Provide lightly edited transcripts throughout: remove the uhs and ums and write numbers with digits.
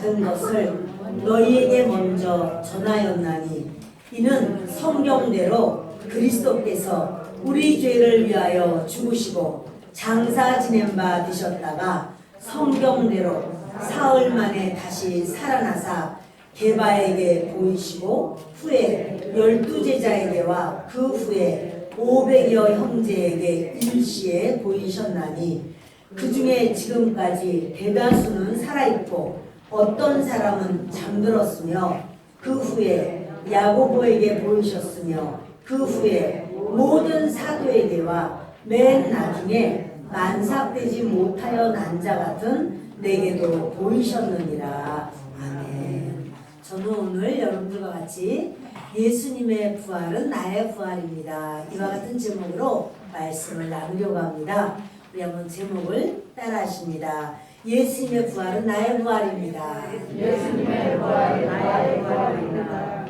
받은 것을 너희에게 먼저 전하였나니 이는 성경대로 그리스도께서 우리 죄를 위하여 죽으시고 장사 지낸 바 되셨다가 성경대로 사흘 만에 다시 살아나사 게바에게 보이시고 후에 12제자에게와 그 후에 500여 형제에게 일시에 보이셨나니 그 중에 지금까지 대다수는 살아있고 어떤 사람은 잠들었으며 그 후에 야고보에게 보이셨으며 그 후에 모든 사도에게와 맨 나중에 만삭되지 못하여 난 자 같은 내게도 보이셨느니라. 아멘. 저는 오늘 여러분들과 같이 예수님의 부활은 나의 부활입니다. 이와 같은 제목으로 말씀을 나누려고 합니다. 우리 한번 제목을 따라 하십니다. 예수님의 부활은 나의 부활입니다. 예수님의 부활이 나의 부활입니다.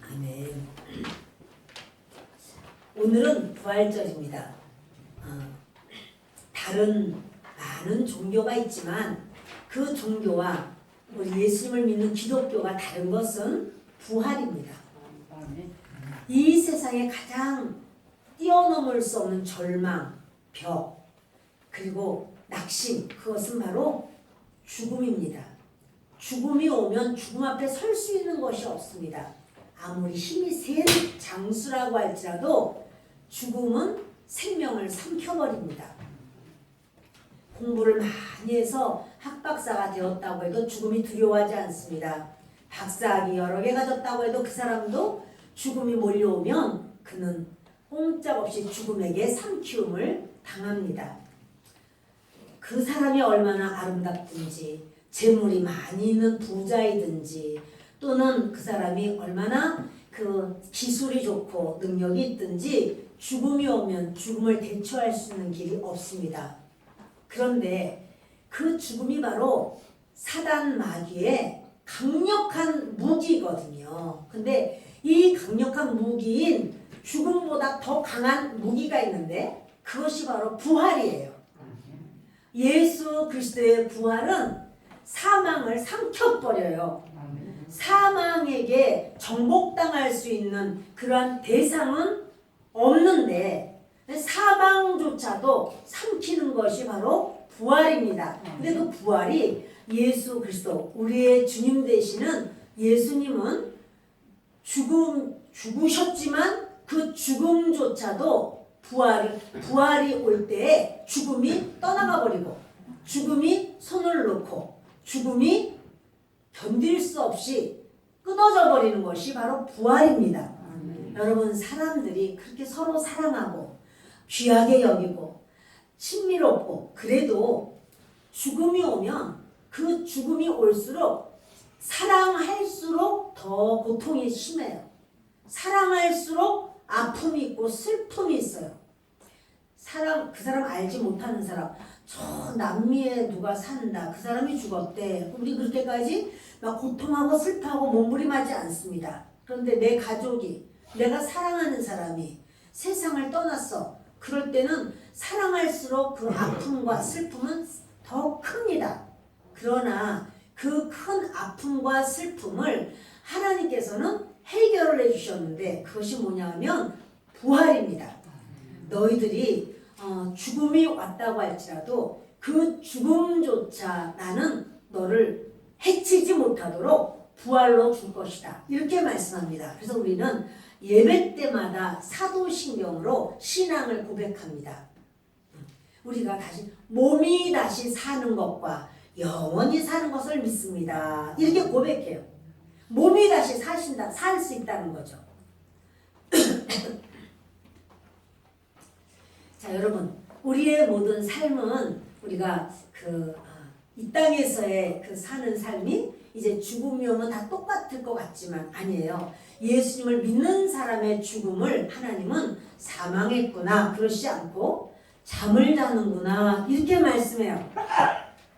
아멘. 오늘은 부활절입니다. 다른 많은 종교가 있지만 그 종교와 우리 예수님을 믿는 기독교가 다른 것은 부활입니다. 이 세상에 가장 뛰어넘을 수 없는 절망, 벽, 그리고 낙심, 그것은 바로 죽음입니다. 죽음이 오면 죽음 앞에 설 수 있는 것이 없습니다. 아무리 힘이 센 장수라고 할지라도 죽음은 생명을 삼켜버립니다. 공부를 많이 해서 학박사가 되었다고 해도 죽음이 두려워하지 않습니다. 박사학위 여러 개 가졌다고 해도 그 사람도 죽음이 몰려오면 그는 꼼짝없이 죽음에게 삼키움을 당합니다. 그 사람이 얼마나 아름답든지 재물이 많이 있는 부자이든지 또는 그 사람이 얼마나 그 기술이 좋고 능력이 있든지 죽음이 오면 죽음을 대처할 수 있는 길이 없습니다. 그런데 그 죽음이 바로 사단 마귀의 강력한 무기거든요. 근데 이 강력한 무기인 죽음보다 더 강한 무기가 있는데 그것이 바로 부활이에요. 예수 그리스도의 부활은 사망을 삼켜버려요. 사망에게 정복당할 수 있는 그러한 대상은 없는데 사망조차도 삼키는 것이 바로 부활입니다. 근데 그 부활이 예수 그리스도 우리의 주님 되시는 예수님은 죽으셨지만 그 죽음조차도 부활이 올 때에 죽음이 떠나가 버리고 죽음이 손을 놓고 죽음이 견딜 수 없이 끊어져 버리는 것이 바로 부활입니다. 여러분 사람들이 그렇게 서로 사랑하고 귀하게 여기고 친밀하고 그래도 죽음이 오면 그 죽음이 올수록 사랑할수록 더 고통이 심해요. 사랑할수록 아픔이 있고 슬픔이 있어요. 그 사람 알지 못하는 사람, 저 남미에 누가 산다, 그 사람이 죽었대. 우리 그렇게까지 막 고통하고 슬퍼하고 몸부림하지 않습니다. 그런데 내 가족이, 내가 사랑하는 사람이 세상을 떠났어. 그럴 때는 사랑할수록 그 아픔과 슬픔은 더 큽니다. 그러나 그 큰 아픔과 슬픔을 하나님께서는 해결을 해주셨는데 그것이 뭐냐면 부활입니다. 너희들이 죽음이 왔다고 할지라도 그 죽음조차 나는 너를 해치지 못하도록 부활로 줄 것이다. 이렇게 말씀합니다. 그래서 우리는 예배 때마다 사도신경으로 신앙을 고백합니다. 우리가 몸이 다시 사는 것과 영원히 사는 것을 믿습니다. 이렇게 고백해요. 몸이 다시 살 수 있다는 거죠. 자, 여러분, 우리의 모든 삶은 우리가 이 땅에서의 사는 삶이 이제 죽음이 오면 다 똑같을 것 같지만 아니에요. 예수님을 믿는 사람의 죽음을 하나님은 사망했구나 그러지 않고 잠을 자는구나 이렇게 말씀해요.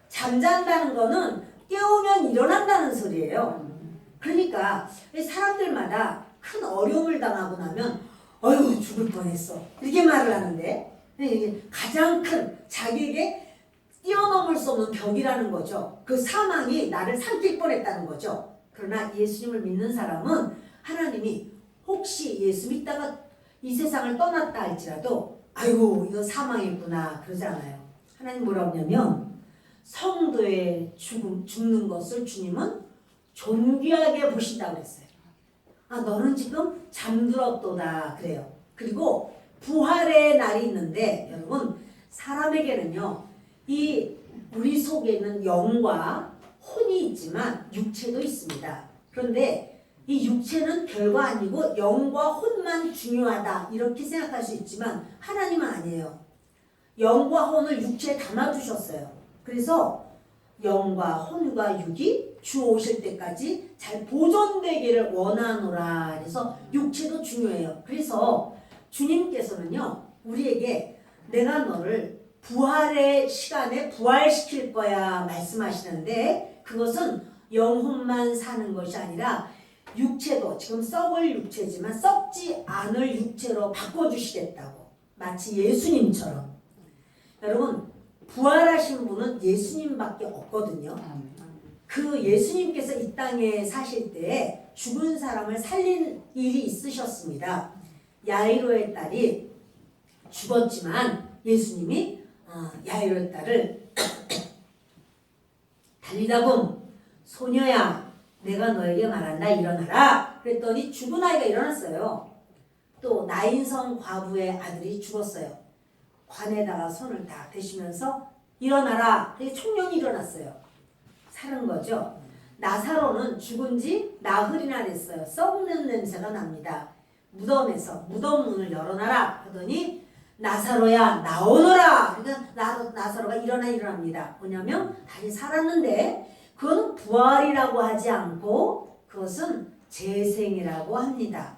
잠잔다는 거는 깨우면 일어난다는 소리예요. 그러니까 사람들마다 큰 어려움을 당하고 나면 어휴 죽을 뻔했어 이렇게 말을 하는데 가장 큰 자기에게 뛰어넘을 수 없는 벽이라는 거죠. 그 사망이 나를 삼킬 뻔했다는 거죠. 그러나 예수님을 믿는 사람은 하나님이 혹시 예수 믿다가 이 세상을 떠났다 할지라도 아이고 이거 사망이구나 그러지 않아요. 하나님 뭐라고 하냐면 성도의 죽는 것을 주님은 존귀하게 보신다고 그랬어요. 아 너는 지금 잠들었도다 그래요. 그리고 부활의 날이 있는데 여러분 사람에게는요 이 우리 속에 있는 영과 혼이 있지만 육체도 있습니다. 그런데 이 육체는 별거 아니고 영과 혼만 중요하다 이렇게 생각할 수 있지만 하나님은 아니에요. 영과 혼을 육체에 담아두셨어요. 그래서 영과 혼과 육이 주 오실 때까지 잘 보존되기를 원하노라. 그래서 육체도 중요해요. 그래서 주님께서는요 우리에게 내가 너를 부활의 시간에 부활시킬 거야 말씀하시는데 그것은 영혼만 사는 것이 아니라 육체도 지금 썩을 육체지만 썩지 않을 육체로 바꿔주시겠다고 마치 예수님처럼. 여러분 부활하신 분은 예수님밖에 없거든요. 그 예수님께서 이 땅에 사실 때 죽은 사람을 살린 일이 있으셨습니다. 야이로의 딸이 죽었지만 예수님이 야이로의 딸을 달리다봄 소녀야 내가 너에게 말한다 일어나라 그랬더니 죽은 아이가 일어났어요. 또 나인성 과부의 아들이 죽었어요. 관에다가 손을 다 대시면서 일어나라 그래서 청년이 일어났어요. 살은 거죠. 나사로는 죽은 지 나흘이나 됐어요. 썩는 냄새가 납니다. 무덤에서 무덤 문을 열어놔라 하더니 나사로야 나오너라. 그러니까 나사로가 일어납니다. 뭐냐면 다시 살았는데 그건 부활이라고 하지 않고 그것은 재생이라고 합니다.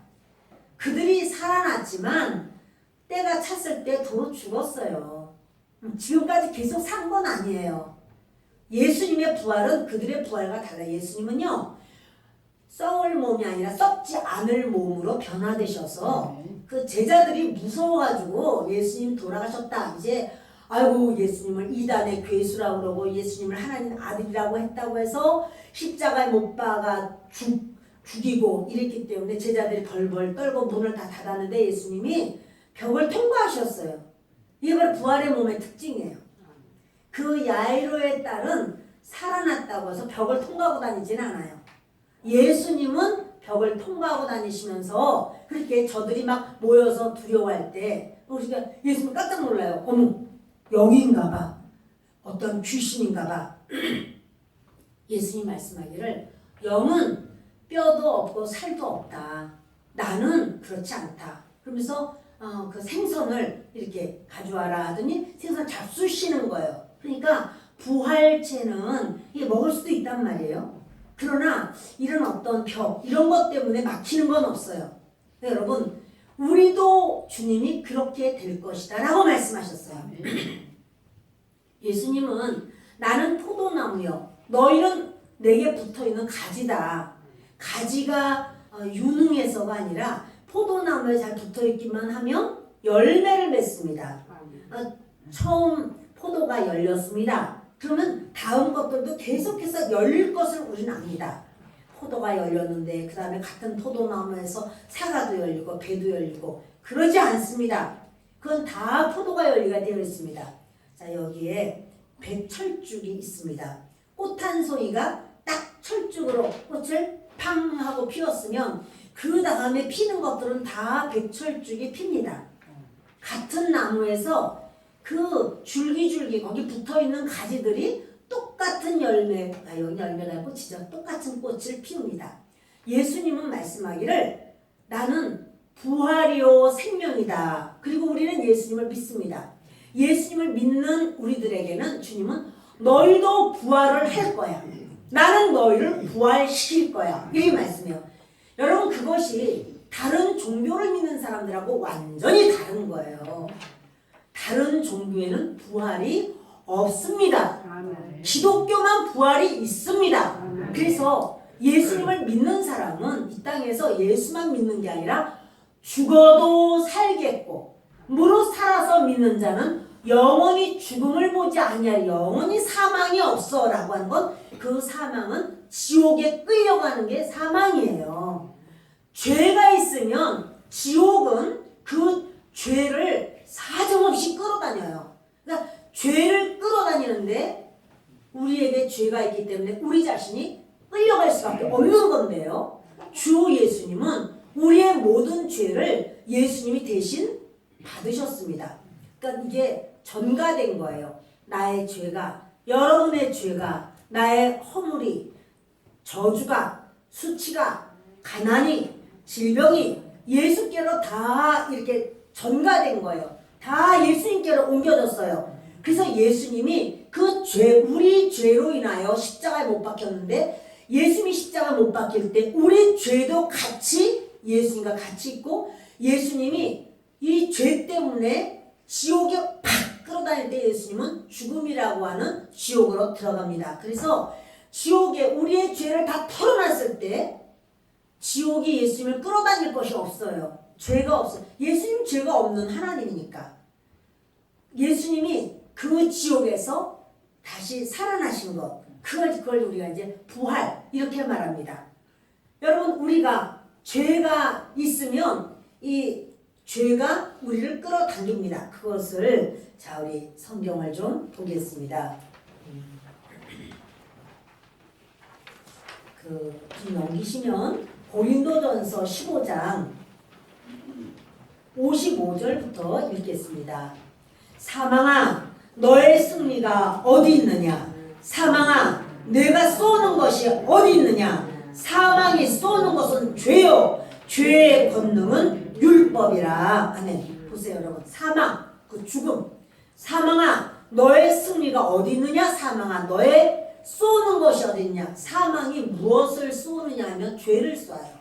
그들이 살아났지만 때가 찼을 때 도로 죽었어요. 지금까지 계속 산 건 아니에요. 예수님의 부활은 그들의 부활과 달라요. 예수님은요 썩을 몸이 아니라 썩지 않을 몸으로 변화되셔서 그 제자들이 무서워가지고 예수님 돌아가셨다 이제 아이고 예수님을 이단의 괴수라고 그러고 예수님을 하나님 아들이라고 했다고 해서 십자가에 못 박아 죽이고 이랬기 때문에 제자들이 벌벌 떨고 문을 다 닫았는데 예수님이 벽을 통과하셨어요. 이게 바로 부활의 몸의 특징이에요. 그 야이로의 딸은 살아났다고 해서 벽을 통과하고 다니지는 않아요. 예수님은 벽을 통과하고 다니시면서 그렇게 저들이 막 모여서 두려워할 때 우리가 예수님 깜짝 놀라요. 어머 영인가 봐. 어떤 귀신인가 봐. 예수님 말씀하기를 영은 뼈도 없고 살도 없다. 나는 그렇지 않다. 그러면서 그 생선을 이렇게 가져와라 하더니 생선 잡수시는 거예요. 그러니까 부활체는 이게 먹을 수도 있단 말이에요. 그러나 이런 어떤 벽 이런 것 때문에 막히는 건 없어요. 여러분 우리도 주님이 그렇게 될 것이다 라고 말씀하셨어요. 예수님은 나는 포도나무요 너희는 내게 붙어있는 가지다. 가지가 유능해서가 아니라 포도나무에 잘 붙어있기만 하면 열매를 맺습니다. 처음 포도가 열렸습니다. 그러면 다음 것들도 계속해서 열릴 것을 우리는 압니다. 포도가 열렸는데 그 다음에 같은 포도나무에서 사과도 열리고 배도 열리고 그러지 않습니다. 그건 다 포도가 열리가 되어 있습니다. 자 여기에 백철쭉이 있습니다. 꽃 한 송이가 딱 철쭉으로 꽃을 팡 하고 피웠으면 그 다음에 피는 것들은 다 백철쭉이 핍니다. 같은 나무에서 그 줄기줄기 거기 붙어있는 가지들이 똑같은 열매가 열매가 꽃이죠. 똑같은 꽃을 피웁니다. 예수님은 말씀하기를 나는 부활이요 생명이다. 그리고 우리는 예수님을 믿습니다. 예수님을 믿는 우리들에게는 주님은 너희도 부활을 할 거야. 나는 너희를 부활시킬 거야. 이 말씀이에요. 여러분 그것이 다른 종교를 믿는 사람들하고 완전히 다른 거예요. 다른 종교에는 부활이 없습니다. 기독교만 부활이 있습니다. 그래서 예수님을 믿는 사람은 이 땅에서 예수만 믿는 게 아니라 죽어도 살겠고 무릇 살아서 믿는 자는 영원히 죽음을 보지 아니하리 영원히 사망이 없어라고 하는 건 그 사망은 지옥에 끌려가는 게 사망이에요. 죄가 있으면 지옥은 그 죄를 사정없이 끌어다녀요. 그러니까 죄를 끌어다니는데 우리에게 죄가 있기 때문에 우리 자신이 끌려갈 수밖에 없는 건데요. 주 예수님은 우리의 모든 죄를 예수님이 대신 받으셨습니다. 그러니까 이게 전가된 거예요. 나의 죄가, 여러분의 죄가, 나의 허물이, 저주가, 수치가, 가난이, 질병이 예수께로 다 이렇게 전가된 거예요. 다 예수님께로 옮겨졌어요. 그래서 예수님이 그 죄, 우리 죄로 인하여 십자가에 못 박혔는데 예수님이 십자가 못 박힐 때 우리 죄도 같이 예수님과 같이 있고 예수님이 이 죄 때문에 지옥에 팍 끌어다닐 때 예수님은 죽음이라고 하는 지옥으로 들어갑니다. 그래서 지옥에 우리의 죄를 다 털어놨을 때 지옥이 예수님을 끌어다닐 것이 없어요. 죄가 없어요. 예수님 죄가 없는 하나님이니까. 예수님이 그 지옥에서 다시 살아나신 것. 그걸 우리가 이제 부활 이렇게 말합니다. 여러분 우리가 죄가 있으면 이 죄가 우리를 끌어당깁니다. 그것을 자 우리 성경을 좀 넘기시면 고린도전서 15장 55절부터 읽겠습니다. 사망아 너의 승리가 어디 있느냐? 사망아 내가 쏘는 것이 어디 있느냐? 사망이 쏘는 것은 죄요 죄의 권능은 율법이라. 아멘. 보세요 여러분. 사망 그 죽음. 사망아 너의 승리가 어디 있느냐? 사망아 너의 쏘는 것이 어디 있냐? 사망이 무엇을 쏘느냐 하면 죄를 쏘아요.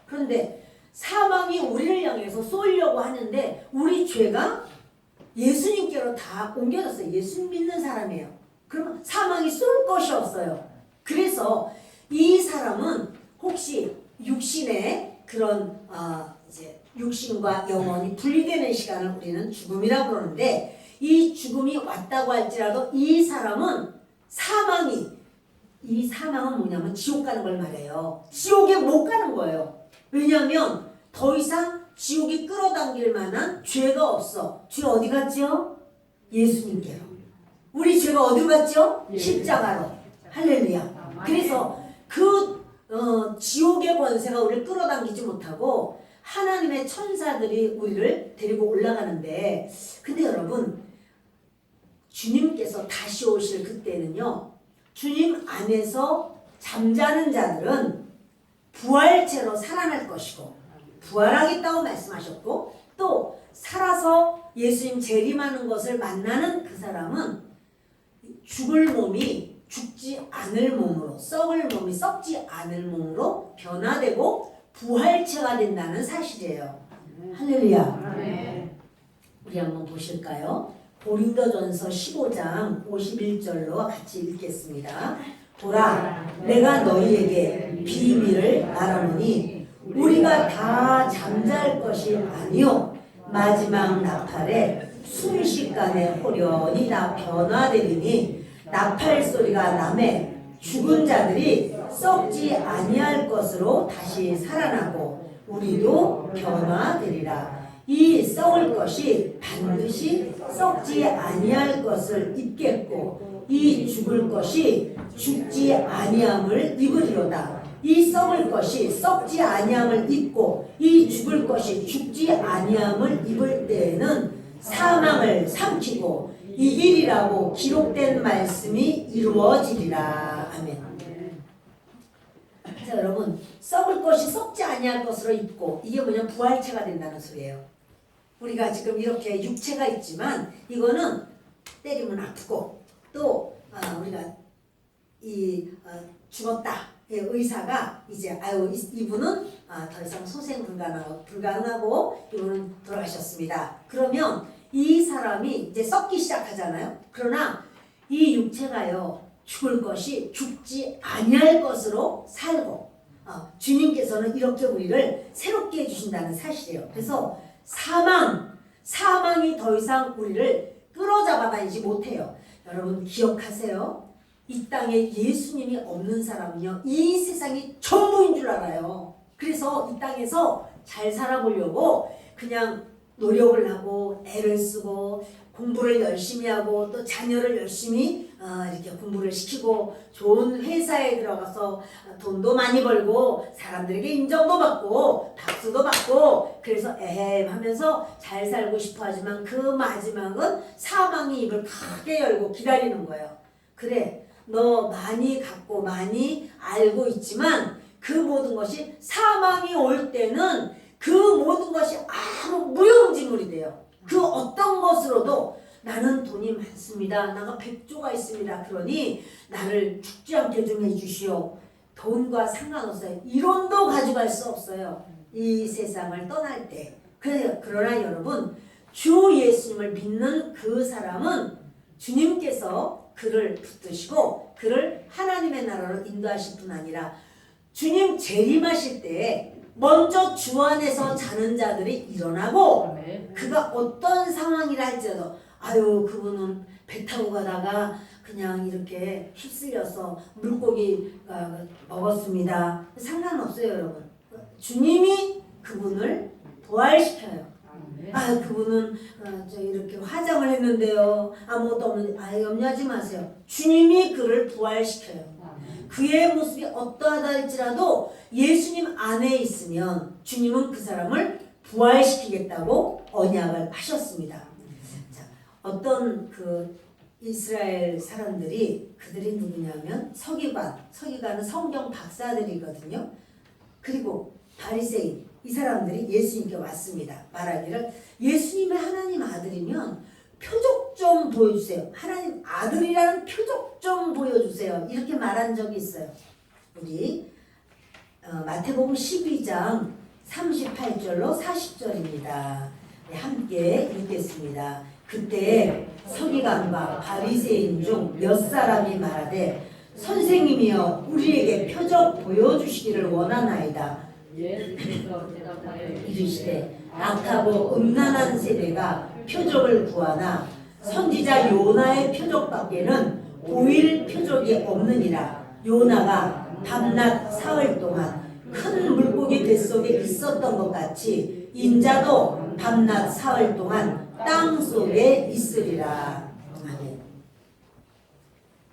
그런데 사망이 우리를 향해서 쏘려고 하는데 우리 죄가 예수님께로 다 옮겨졌어요. 예수님 믿는 사람이에요. 그러면 사망이 쏠 것이 없어요. 그래서 이 사람은 혹시 육신의 그런 이제 육신과 영혼이 분리되는 시간을 우리는 죽음이라고 그러는데 이 죽음이 왔다고 할지라도 이 사람은 이 사망은 뭐냐면 지옥 가는 걸 말해요. 지옥에 못 가는 거예요. 왜냐하면 더 이상 지옥이 끌어당길 만한 죄가 없어. 죄 어디 갔죠? 예수님께로. 우리 죄가 어디로 갔죠? 십자가로. 할렐루야. 그래서 그 지옥의 권세가 우리를 끌어당기지 못하고 하나님의 천사들이 우리를 데리고 올라가는데 근데 여러분 주님께서 다시 오실 그때는요. 주님 안에서 잠자는 자들은 부활체로 살아날 것이고 부활하겠다고 말씀하셨고 또 살아서 예수님 재림하는 것을 만나는 그 사람은 죽을 몸이 죽지 않을 몸으로 썩을 몸이 썩지 않을 몸으로 변화되고 부활체가 된다는 사실이에요. 할렐루야. 우리 한번 보실까요? 고린도전서 15장 51절로 같이 읽겠습니다. 보라 내가 너희에게 비밀을 말하노니 우리가 다 잠잘 것이 아니요 마지막 나팔에 순식간에 호련히 다 변화되리니 나팔 소리가 나매 죽은 자들이 썩지 아니할 것으로 다시 살아나고 우리도 변화되리라. 이 썩을 것이 반드시 썩지 아니할 것을 입겠고 이 죽을 것이 죽지 아니함을 입으리로다. 이 썩을 것이 썩지 아니함을 입고 이 죽을 것이 죽지 아니함을 입을 때에는 사망을 삼키고 이기리라고 기록된 말씀이 이루어지리라. 아멘. 자 여러분 썩을 것이 썩지 아니할 것으로 입고 이게 뭐냐면 부활체가 된다는 소리예요. 우리가 지금 이렇게 육체가 있지만 이거는 때리면 아프고 또 우리가 죽었다. 의사가 이제 이분은 더 이상 소생 불가능하고 이분은 돌아가셨습니다. 그러면 이 사람이 이제 썩기 시작하잖아요. 그러나 이 육체가요 죽을 것이 죽지 아니할 것으로 살고 주님께서는 이렇게 우리를 새롭게 해주신다는 사실이에요. 그래서 사망이 더 이상 우리를 끌어잡아 다니지 못해요. 여러분 기억하세요. 이 땅에 예수님이 없는 사람은요, 이 세상이 전부인 줄 알아요. 그래서 이 땅에서 잘 살아보려고 그냥 노력을 하고 애를 쓰고 공부를 열심히 하고 또 자녀를 열심히 이렇게 공부를 시키고 좋은 회사에 들어가서 돈도 많이 벌고 사람들에게 인정도 받고 박수도 받고 그래서 에헴 하면서 잘 살고 싶어 하지만 그 마지막은 사망이 입을 크게 열고 기다리는 거예요. 그래, 너 많이 갖고 많이 알고 있지만 그 모든 것이 사망이 올 때는 그 모든 것이 아무 무용지물이 돼요. 그 어떤 것으로도 나는 돈이 많습니다. 나가 100조가 있습니다. 그러니 나를 죽지 않게 좀 해주시오. 돈과 상관없어요. 이론도 가져갈 수 없어요. 이 세상을 떠날 때. 그러나 여러분, 주 예수님을 믿는 그 사람은 주님께서 그를 붙드시고 그를 하나님의 나라로 인도하실 뿐 아니라 주님 재림하실 때 먼저 주 안에서 자는 자들이 일어나고 그가 어떤 상황이라 할지라도 아유 그분은 배 타고 가다가 그냥 이렇게 휩쓸려서 물고기 먹었습니다. 상관없어요 여러분. 주님이 그분을 부활시켜요. 아 그분은 저 이렇게 화장을 했는데요. 아무것도 없는데 아 염려하지 마세요. 주님이 그를 부활시켜요. 그의 모습이 어떠하다 할지라도 예수님 안에 있으면 주님은 그 사람을 부활시키겠다고 언약을 하셨습니다. 자, 어떤 그 이스라엘 사람들이 그들이 누구냐면 서기관은 성경 박사들이거든요. 그리고 바리새인 이 사람들이 예수님께 왔습니다. 말하기를 예수님의 하나님 아들이면 표적 좀 보여주세요. 하나님 아들이라는 표적 좀 보여주세요. 이렇게 말한 적이 있어요. 우리 마태복음 12장 38절로 40절입니다. 함께 읽겠습니다. 그때 서기관과 바리새인 중 몇 사람이 말하되 선생님이여 우리에게 표적 보여주시기를 원하나이다. 예수께서 대답하여 이르시되 악하고 음란한 세대가 표적을 구하나 선지자 요나의 표적밖에는 보일 표적이 없느니라. 요나가 밤낮 사흘 동안 큰 물고기 뱃속에 있었던 것 같이 인자도 밤낮 사흘 동안 땅 속에 있으리라. 아멘.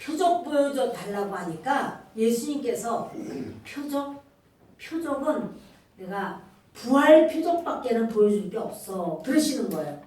표적 보여줘 달라고 하니까 예수님께서 표적은 내가 부활 표적밖에는 보여줄 게 없어 그러시는 거예요.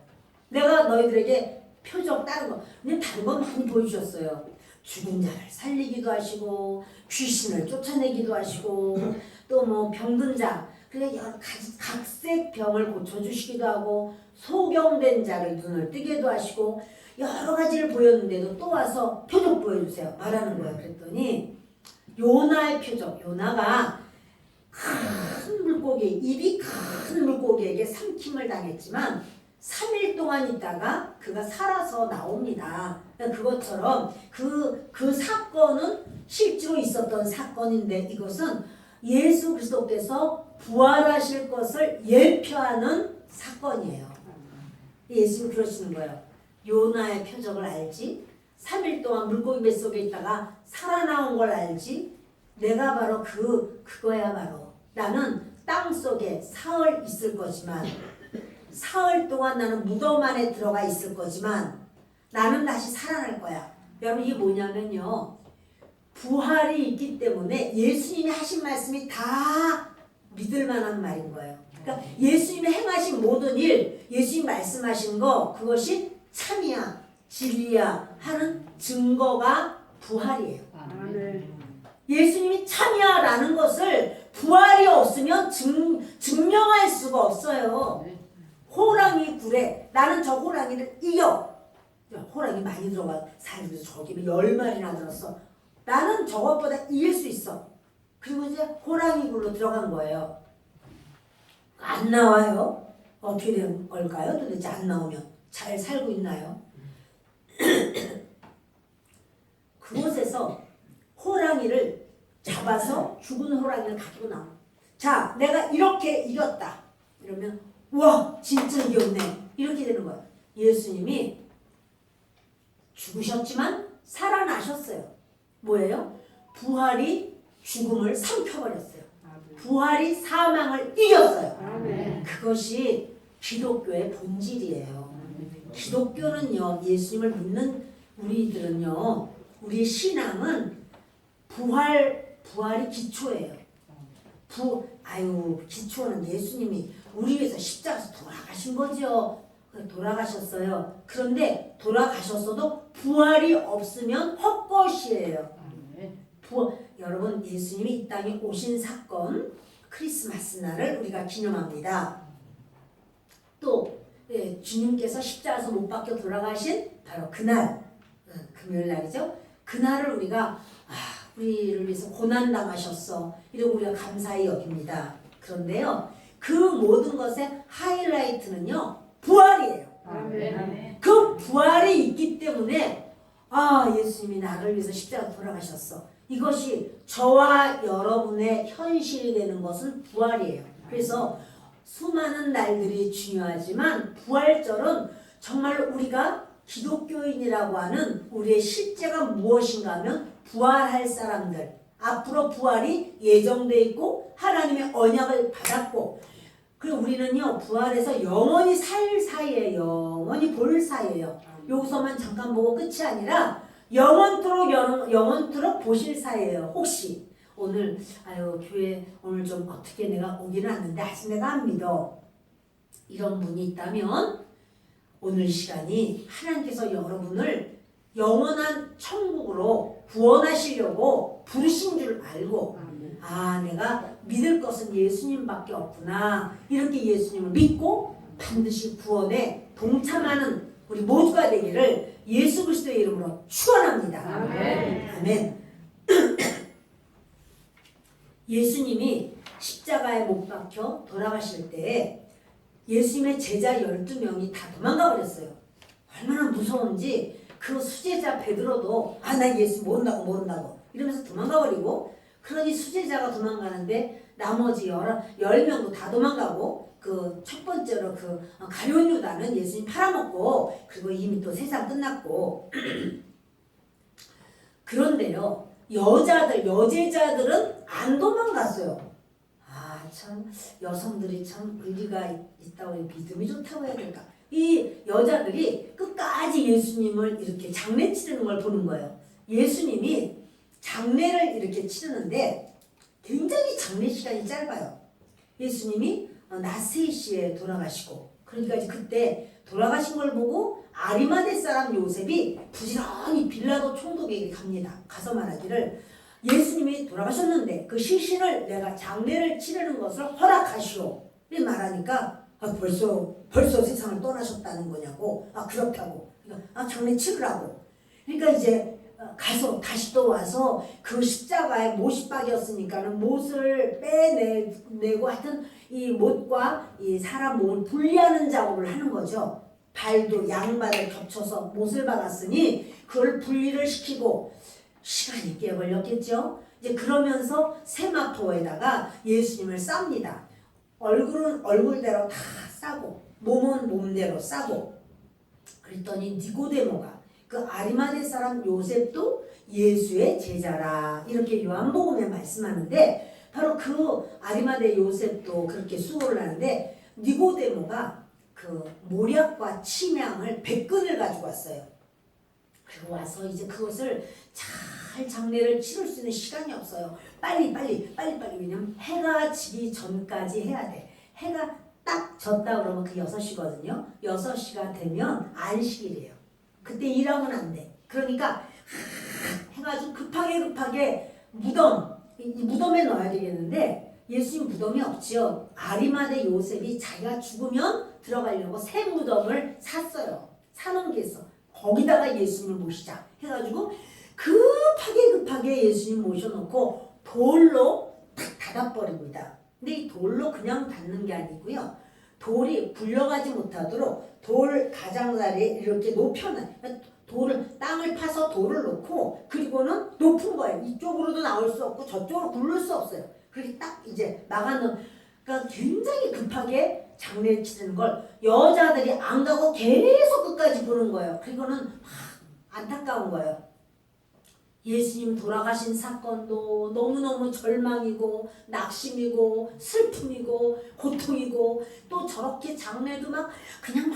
내가 너희들에게 표적 다른 거 그냥 다른 거 많이 보여주셨어요. 죽은 자를 살리기도 하시고 귀신을 쫓아내기도 하시고 또 뭐 병든 자 그냥 여러 가지 각색 병을 고쳐주시기도 하고 소경된 자를 눈을 뜨게도 하시고 여러 가지를 보였는데도 또 와서 표적 보여주세요 말하는 거예요. 그랬더니 요나의 표적, 요나가 큰 물고기, 입이 큰 물고기에게 삼킴을 당했지만 3일 동안 있다가 그가 살아서 나옵니다. 그것처럼 그 사건은 실제로 있었던 사건인데 이것은 예수 그리스도께서 부활하실 것을 예표하는 사건이에요. 예수님 그러시는 거예요. 요나의 표적을 알지? 3일 동안 물고기 뱃속에 있다가 살아나온 걸 알지? 내가 바로 그거야 바로. 나는 땅 속에 사흘 있을 거지만 사흘 동안 나는 무덤 안에 들어가 있을 거지만 나는 다시 살아날 거야. 여러분 이게 뭐냐면요. 부활이 있기 때문에 예수님이 하신 말씀이 다 믿을 만한 말인 거예요. 그러니까 예수님이 행하신 모든 일, 예수님이 말씀하신 거 그것이 참이야, 진리야 하는 증거가 부활이에요. 예수님이 참이야라는 것을 부활이 없으면 증명할 수가 없어요. 호랑이 굴에 나는 저 호랑이를 이겨. 호랑이 많이 들어가 사람들이 저기 10마리나 들었어. 나는 저것보다 이길 수 있어. 그리고 이제 호랑이 굴로 들어간 거예요. 안 나와요. 어떻게 된 걸까요? 도대체 안 나오면 잘 살고 있나요? 그곳에서 호랑이를 잡아서 죽은 호랑이를 가지고 나와. 자, 내가 이렇게 이겼다. 이러면 와 진짜 이겼네. 이렇게 되는 거야. 예수님이 죽으셨지만 살아나셨어요. 뭐예요? 부활이 죽음을 삼켜버렸어요. 부활이 사망을 이겼어요. 아멘. 그것이 기독교의 본질이에요. 기독교는요, 예수님을 믿는 우리들은요, 우리의 신앙은 부활이 기초예요. 기초는 예수님이 우리 위해서 십자가에서 돌아가신 거죠. 돌아가셨어요. 그런데 돌아가셨어도 부활이 없으면 헛것이에요. 여러분, 예수님이 이 땅에 오신 사건, 크리스마스 날을 우리가 기념합니다. 또 주님께서 십자가에서 못 박혀 돌아가신 바로 그날, 금요일 날이죠. 그날을 우리가 우리를 위해서 고난당하셨어, 이러고 우리가 감사히 여깁니다. 그런데요, 그 모든 것의 하이라이트는요, 부활이에요. 아멘. 그 부활이 있기 때문에 예수님이 나를 위해서 십자가 돌아가셨어, 이것이 저와 여러분의 현실이 되는 것은 부활이에요. 그래서 수많은 날들이 중요하지만 부활절은 정말 우리가 기독교인이라고 하는 우리의 실제가 무엇인가 하면 부활할 사람들, 앞으로 부활이 예정돼 있고 하나님의 언약을 받았고, 그리고 우리는요 부활해서 영원히 살 사이에요. 영원히 볼 사이에요. 여기서만 잠깐 보고 끝이 아니라 영원토록 보실 사이에요. 혹시 오늘 교회 오늘 좀 어떻게 내가 오기는 않는데 아직 내가 안 믿어, 이런 분이 있다면 오늘 시간이 하나님께서 여러분을 영원한 천국으로 구원하시려고 부르신 줄 알고, 내가 믿을 것은 예수님밖에 없구나, 이렇게 예수님을 믿고 반드시 구원에 동참하는 우리 모두가 되기를 예수 그리스도의 이름으로 축원합니다. 아멘. 아멘. 예수님이 십자가에 못 박혀 돌아가실 때 예수님의 제자 12명이 다 도망가 버렸어요. 얼마나 무서운지 그 수제자 베드로도 나 예수 모른다고 이러면서 도망가 버리고, 그러니 수제자가 도망가는데 나머지 10명도 다 도망가고, 그 첫 번째로 그 가룟 유다는 예수님 팔아먹고, 그리고 이미 또 세상 끝났고 그런데요, 여제자들은 안 도망갔어요. 참 여성들이 참 의리가 있다고, 믿음이 좋다고 해야 될까? 이 여자들이 끝까지 예수님을 이렇게 장례 치르는 걸 보는 거예요. 예수님이 장례를 이렇게 치르는데 굉장히 장례 시간이 짧아요. 예수님이 낮 3시에 돌아가시고, 그러니까 이제 그때 돌아가신 걸 보고 아리마대 사람 요셉이 부지런히 빌라도 총독에게 갑니다. 가서 말하기를, 예수님이 돌아가셨는데 그 시신을 내가 장례를 치르는 것을 허락하시오, 이 말하니까 벌써 세상을 떠나셨다는 거냐고, 그렇다고, 장례 치르라고. 그러니까 이제 가서 다시 또 와서 그 십자가에 못이 박였으니까는 못을 빼내고, 하여튼 이 못과 이 사람 몸을 분리하는 작업을 하는 거죠. 발도 양발을 겹쳐서 못을 박았으니 그걸 분리를 시키고, 시간이 꽤 걸렸겠죠. 이제 그러면서 세마포에다가 예수님을 쌉니다. 얼굴은 얼굴대로 다 싸고 몸은 몸대로 싸고, 그랬더니 니고데모가, 그 아리마대 사람 요셉도 예수의 제자라, 이렇게 요한복음에 말씀하는데, 바로 그 아리마대 요셉도 그렇게 수고를 하는데, 니고데모가 그 모략과 침향을 100근을 가지고 왔어요. 그리고 와서 이제 그것을 잘 장례를 치를 수 있는 시간이 없어요. 빨리. 왜냐면 해가 지기 전까지 해야 돼. 해가 딱 졌다 그러면 그 6시거든요. 6시가 되면 안식일이에요. 그때 일하면 안 돼. 그러니까 해가지고 급하게 이 무덤에 넣어야 되겠는데, 예수님 무덤이 없지요. 아리마대 요셉이 자기가 죽으면 들어가려고 새 무덤을 샀어요. 사놓은 게 있어. 거기다가 예수님을 모시자 해가지고 급하게 예수님 모셔놓고 돌로 탁 닫아버립니다. 근데 이 돌로 그냥 닫는 게 아니고요, 돌이 굴러가지 못하도록 돌 가장자리에 이렇게 높여놔요. 땅을 파서 돌을 놓고, 그리고는 높은 거예요. 이쪽으로도 나올 수 없고 저쪽으로 굴릴 수 없어요. 그렇게 딱 이제 막아놓은, 그러니까 굉장히 급하게 장례 치르는 걸 여자들이 안 가고 계속 끝까지 보는 거예요. 그리고는 막 안타까운 거예요. 예수님 돌아가신 사건도 너무너무 절망이고 낙심이고 슬픔이고 고통이고 또 저렇게 장례도 막 그냥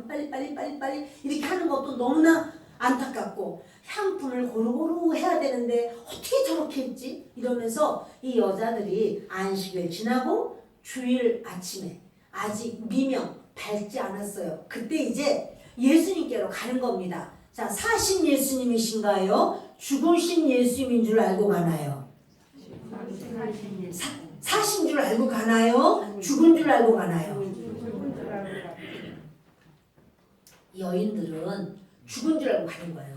빨리 이렇게 하는 것도 너무나 안타깝고 향품을 고루고루 해야 되는데 어떻게 저렇게 했지? 이러면서 이 여자들이 안식일 지나고 주일 아침에 아직 미명 밝지 않았어요. 그때 이제 예수님께로 가는 겁니다. 자, 사신 예수님이신가요? 죽으신 예수님인 줄 알고 가나요? 사신 줄 알고 가나요? 죽은 줄 알고 가나요? 여인들은 죽은 줄 알고 가는 거예요.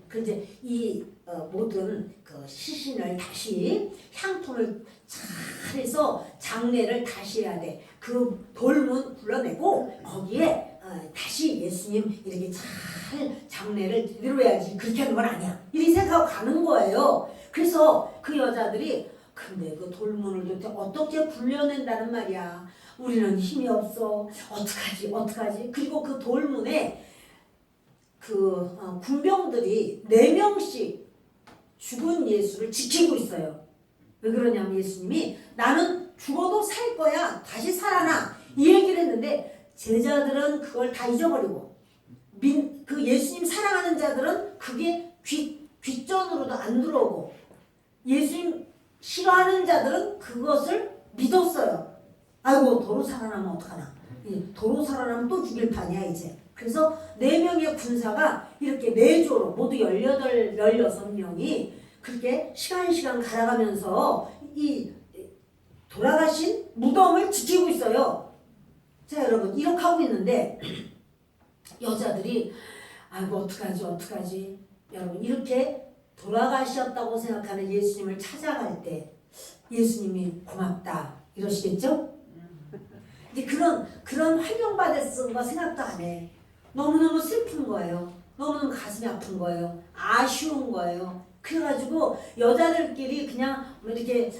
그런데 이 모든 그 시신을 다시 향토를 잘해서 장례를 다시 해야 돼. 그 돌문 불러내고 거기에 다시 예수님 이렇게 잘 장례를 제대로 해야지. 그렇게 하는 건 아니야. 이렇게 생각하고 가는 거예요. 그래서 그 여자들이 근데 그 돌문을 도대체 어떻게 굴려낸다는 말이야. 우리는 힘이 없어. 어떡하지? 그리고 그 돌문에 그 군병들이 4명씩 죽은 예수를 지키고 있어요. 왜 그러냐면 예수님이 나는 죽어도 살 거야. 다시 살아나. 이 얘기를 했는데 제자들은 그걸 다 잊어버리고 그 예수님 사랑하는 자들은 그게 귓전으로도 안 들어오고 예수님 싫어하는 자들은 그것을 믿었어요. 아이고 도로 살아나면 어떡하나. 도로 살아나면 또 죽일 판이야 이제. 그래서 4명의 군사가 이렇게 4조로 모두 16명이 그렇게 시간 갈아가면서 이 돌아가신 무덤을 지키고 있어요. 자 여러분 이렇게 하고 있는데 여자들이 아이고 어떡하지 여러분 이렇게 돌아가셨다고 생각하는 예수님을 찾아갈 때 예수님이 고맙다 이러시겠죠? 이제 그런 활용받을 거 생각도 안 해. 너무너무 슬픈 거예요. 너무너무 가슴이 아픈 거예요. 아쉬운 거예요. 그래가지고 여자들끼리 그냥 이렇게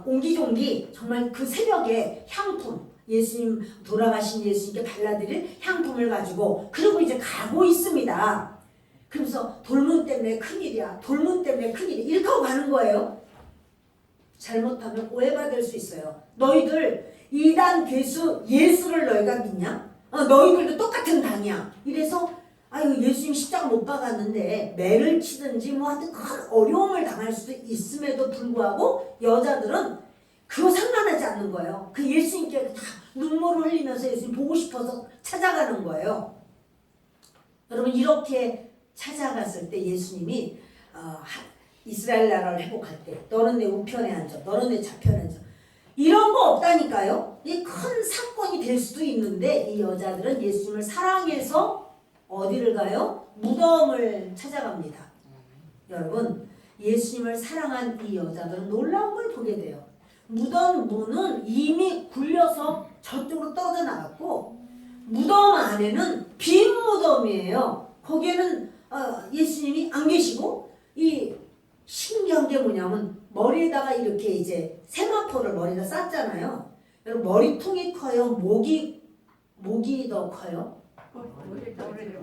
옹기종기 정말 그 새벽에 향품 예수님 돌아가신 예수님께 발라드릴 향품을 가지고 그리고 이제 가고 있습니다. 그러면서 돌문 때문에 큰일이야. 이렇게 하고 가는 거예요. 잘못하면 오해받을 수 있어요. 너희들 이단 괴수 예수를 너희가 믿냐? 너희들도 똑같은 당이야. 이래서 아유 예수님 십자가 못 박았는데 매를 치든지 뭐 하여튼 큰 어려움을 당할 수도 있음에도 불구하고 여자들은 그거 상관하지 않는 거예요. 그 예수님께 다 눈물을 흘리면서 예수님 보고 싶어서 찾아가는 거예요. 여러분 이렇게 찾아갔을 때 예수님이 이스라엘 나라를 회복할 때 너는 내 우편에 앉아 너는 내 좌편에 앉아 이런 거 없다니까요. 이 큰 사건이 될 수도 있는데 이 여자들은 예수님을 사랑해서 어디를 가요? 무덤을 찾아갑니다. 여러분 예수님을 사랑한 이 여자들은 놀라운 걸 보게 돼요. 무덤 문은 이미 굴려서 저쪽으로 떨어져 나갔고 무덤 안에는 빈 무덤이에요. 거기에는 예수님이 안 계시고 이 신기한 게 뭐냐면 머리에다가 이렇게 이제 세마포를 머리에다 쌌잖아요. 여러분 머리통이 커요? 목이 더 커요?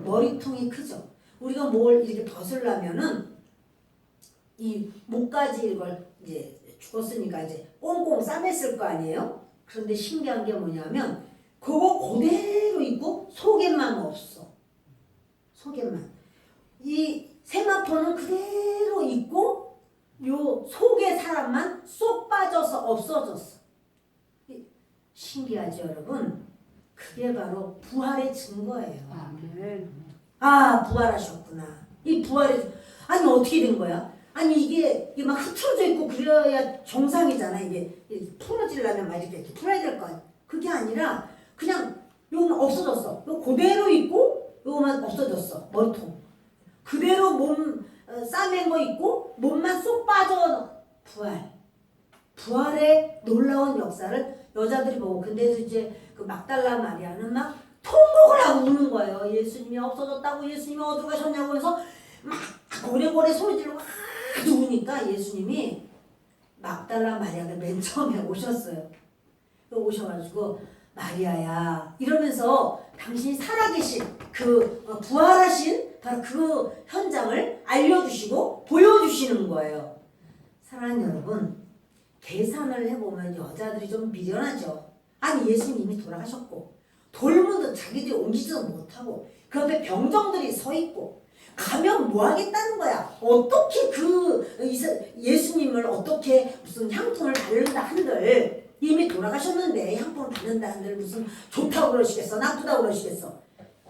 머리통이 크죠. 우리가 뭘 이렇게 벗으려면은 이 목까지 이걸 이제 죽었으니까 이제 꽁꽁 싸맸을 거 아니에요? 그런데 신기한 게 뭐냐면 그거 그대로 있고 속에만 없어. 속에만. 이 세마포는 그대로 있고 요 속의 사람만 쏙 빠져서 없어졌어. 신기하죠 여러분? 그게 바로 부활의 증거예요. 부활하셨구나. 이 부활의 아니 어떻게 된 거야? 아니 이게 막 흐트러져 있고 그래야 정상이잖아. 이게 풀어지려면 막 이렇게 풀어야 될 거 아니야. 그게 아니라 그냥 요거만 없어졌어. 요 그대로 있고 요거만 없어졌어. 머리통. 그대로 몸 싸맨 거 있고 몸만 쏙 빠져. 부활의 놀라운 역사를 여자들이 보고 근데 이제 그 막달라 마리아는 막 통곡을 하고 우는 거예요. 예수님이 없어졌다고 예수님이 어디로 가셨냐고 해서 막 고래고래 소리 지르고 우니까 예수님이 막달라 마리아가 맨 처음에 오셨어요. 오셔가지고 마리아야 이러면서 당신이 살아계신 그 부활하신 바로 그 현장을 알려주시고 보여주시는 거예요. 사랑하는 여러분, 계산을 해보면 여자들이 좀 미련하죠. 아니 예수님 이미 돌아가셨고 돌문도 자기들이 옮기지도 못하고 그 앞에 병정들이 서 있고 가면 뭐 하겠다는 거야. 어떻게 예수님을 어떻게 무슨 향품을 바른다 한들 이미 돌아가셨는데 향품을 바른다 한들 무슨 좋다고 그러시겠어 나쁘다고 그러시겠어.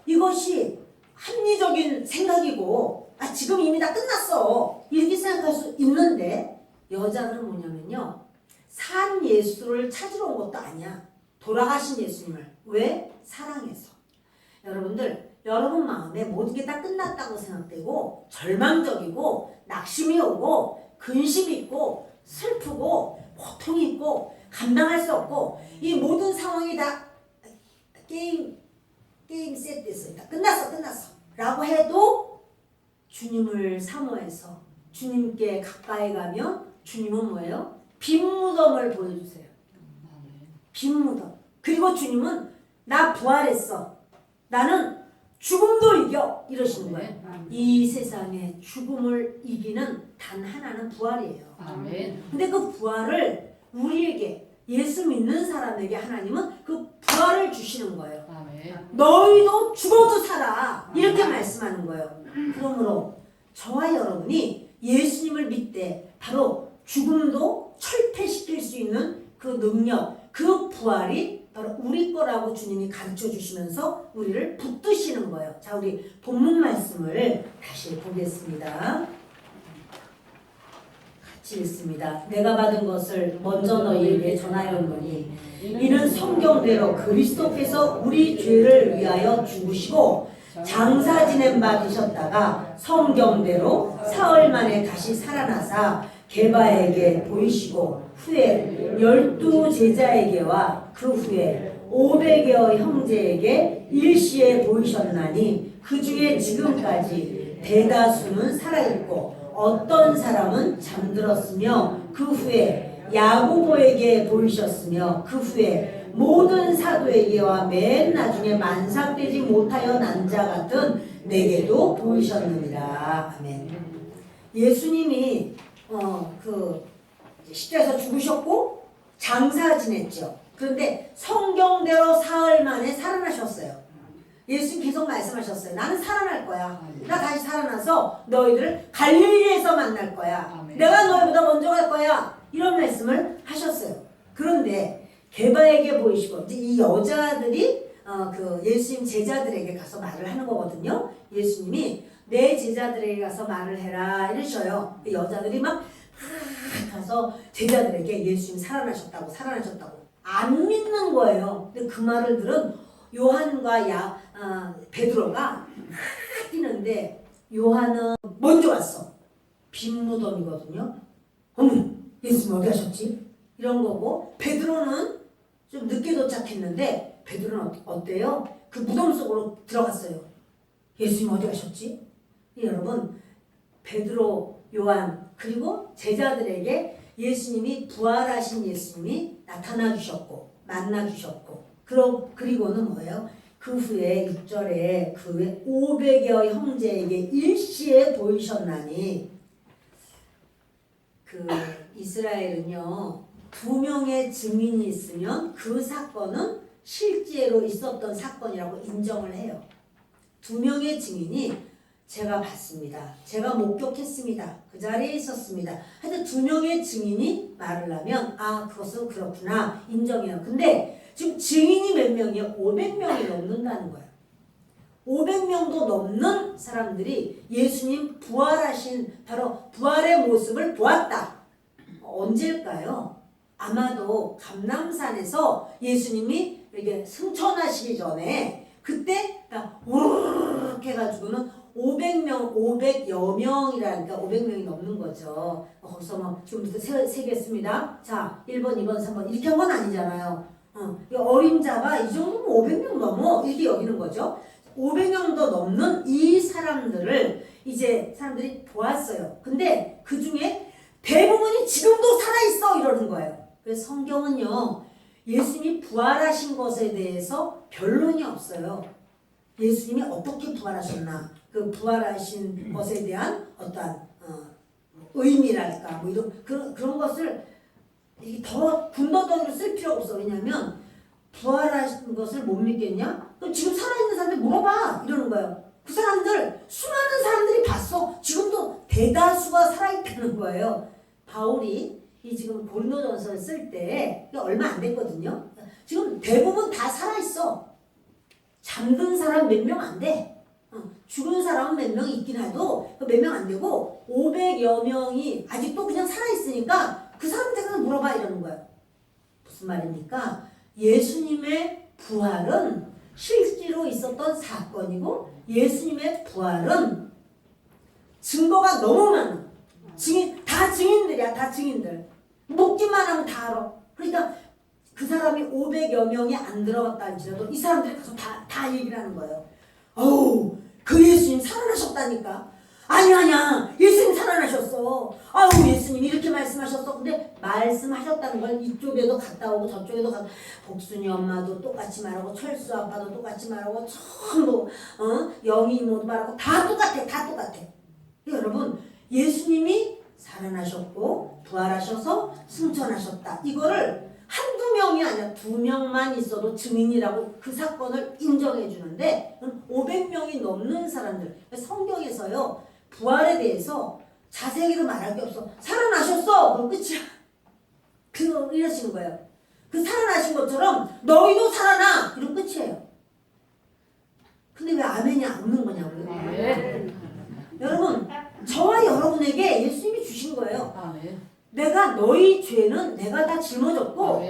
이것이 합리적인 생각이고 지금 이미 다 끝났어 이렇게 생각할 수 있는데 여자들은 뭐냐면요 산 예수를 찾으러 온 것도 아니야. 돌아가신 예수님을. 왜? 사랑해서. 여러분들 여러분 마음에 모든 게 다 끝났다고 생각되고 절망적이고 낙심이 오고 근심이 있고 슬프고 고통이 있고 감당할 수 없고 이 모든 상황이 다 게임 세트됐어. 다 끝났어 라고 해도 주님을 사모해서 주님께 가까이 가면 주님은 뭐예요? 빈 무덤을 보여주세요. 빈 무덤. 그리고 주님은 나 부활했어. 나는 죽음도 이겨. 이러시는 거예요. 이 세상에 죽음을 이기는 단 하나는 부활이에요. 아멘. 근데 그 부활을 우리에게 예수 믿는 사람에게 하나님은 그 부활을 주시는 거예요. 아멘. 너희도 죽어도 살아. 이렇게 말씀하는 거예요. 그러므로 저와 여러분이 예수님을 믿되 바로 죽음도 철폐시킬 수 있는 그 능력, 그 부활이 바로 우리 거라고 주님이 가르쳐 주시면서 우리를 붙드시는 거예요. 자, 우리 본문 말씀을 다시 보겠습니다. 같이 읽습니다. 내가 받은 것을 먼저 너희에게 전하였노니 이는 성경대로 그리스도께서 우리 죄를 위하여 죽으시고 장사 지냄 받으셨다가 성경대로 사흘 만에 다시 살아나사 게바에게 보이시고 후에 12 제자에게와 그 후에 500여 형제에게 일시에 보이셨나니 그 중에 지금까지 대다수는 살아있고 어떤 사람은 잠들었으며 그 후에 야고보에게 보이셨으며 그 후에 모든 사도에게와 맨 나중에 만삭되지 못하여 난 자 같은 내게도 보이셨느니라. 아멘. 예수님이 십자가에서 죽으셨고 장사 지냈죠. 그런데 성경대로 사흘 만에 살아나셨어요. 예수님 계속 말씀하셨어요. 나는 살아날 거야. 나 다시 살아나서 너희들을 갈릴리에서 만날 거야. 아멘. 내가 너희보다 먼저 갈 거야. 이런 말씀을 하셨어요. 그런데 게바에게 보이시고 이제 이 여자들이 그 예수님 제자들에게 가서 말을 하는 거거든요. 예수님이 내 제자들에게 가서 말을 해라 이러셔요. 여자들이 막 가서 제자들에게 예수님 살아나셨다고 안 믿는 거예요. 근데 그 말을 들은 요한과 베드로가 뛰는데 요한은 먼저 왔어. 빈 무덤이거든요. 어머 예수님 어디 가셨지? 이런 거고 베드로는 좀 늦게 도착했는데 베드로는 어때요? 그 무덤 속으로 들어갔어요. 예수님 어디 가셨지? 여러분 베드로, 요한 그리고 제자들에게 예수님이 부활하신 예수님이 나타나 주셨고 만나 주셨고 그리고는 뭐예요? 그 후에 6절에 그 후에 500여 형제에게 일시에 보이셨나니 그 이스라엘은요 2명의 증인이 있으면 그 사건은 실제로 있었던 사건이라고 인정을 해요. 2명의 증인이 제가 봤습니다. 제가 목격했습니다. 그 자리에 있었습니다. 하여튼 2명의 증인이 말을 하면 그것은 그렇구나 인정해요. 근데 지금 증인이 몇 명이에요? 500명이 넘는다는 거예요. 500명도 넘는 사람들이 예수님 부활하신 바로 부활의 모습을 보았다. 언제일까요? 아마도 감람산에서 예수님이 이렇게 승천하시기 전에 그때 우르르 해가지고는 500명, 500여 명이라니까 500명이 넘는 거죠. 거기서 막 지금부터 세겠습니다. 자, 1번, 2번, 3번 이렇게 한 건 아니잖아요. 어림잡아 이 정도면 500명 넘어 이렇게 여기는 거죠. 500명도 넘는 이 사람들을 이제 사람들이 보았어요. 근데 그 중에 대부분이 지금도 살아있어 이러는 거예요. 그래서 성경은요 예수님이 부활하신 것에 대해서 변론이 없어요. 예수님이 어떻게 부활하셨나 그 부활하신 것에 대한 어떠한 의미랄까 뭐 이런 그런 것을 이게 더 군더더기로 쓸 필요가 없어. 왜냐하면 부활하신 것을 못 믿겠냐? 그럼 지금 살아있는 사람들 물어봐 이러는 거예요. 그 사람들 수많은 사람들이 봤어. 지금도 대다수가 살아있다는 거예요. 바울이 이 지금 고린도전서를 쓸 때 얼마 안 됐거든요. 지금 대부분 다 살아있어. 잠든 사람 몇 명 안 돼. 죽은 사람은 몇 명 있긴 해도 몇 명 안 되고 500여 명이 아직도 그냥 살아있으니까 그 사람들한테 물어봐 이러는 거예요. 무슨 말입니까? 예수님의 부활은 실제로 있었던 사건이고 예수님의 부활은 증거가 너무 많아. 다 증인들이야. 다 증인들. 묻기만 하면 다 알아. 그러니까 그 사람이 500여 명이 안 들어갔다 할지라도 이 사람들이 가서 다 얘기를 하는 거예요. 어우, 그 예수님 살아나셨다니까. 아니야. 예수님 살아나셨어. 아우, 예수님 이렇게 말씀하셨어. 근데 말씀하셨다는 걸 이쪽에도 갔다 오고 저쪽에도 갔다 복순이 엄마도 똑같이 말하고 철수 아빠도 똑같이 말하고 전부 영희 이모도 말하고 다 똑같아. 여러분, 예수님이 살아나셨고 부활하셔서 승천하셨다. 이거를 한두 명이 아니라 2명만 있어도 증인이라고 그 사건을 인정해 주는데 500명이 넘는 사람들. 성경에서요. 부활에 대해서 자세하게도 말할 게 없어. 살아나셨어. 그럼 끝이야. 이러시는 거예요. 그 살아나신 것처럼 너희도 살아나. 이러면 끝이에요. 근데 왜 아멘이 안 오는 거냐고요. 여러분, 저와 여러분에게 예수님이 주신 거예요. 내가 너희 죄는 내가 다 짊어졌고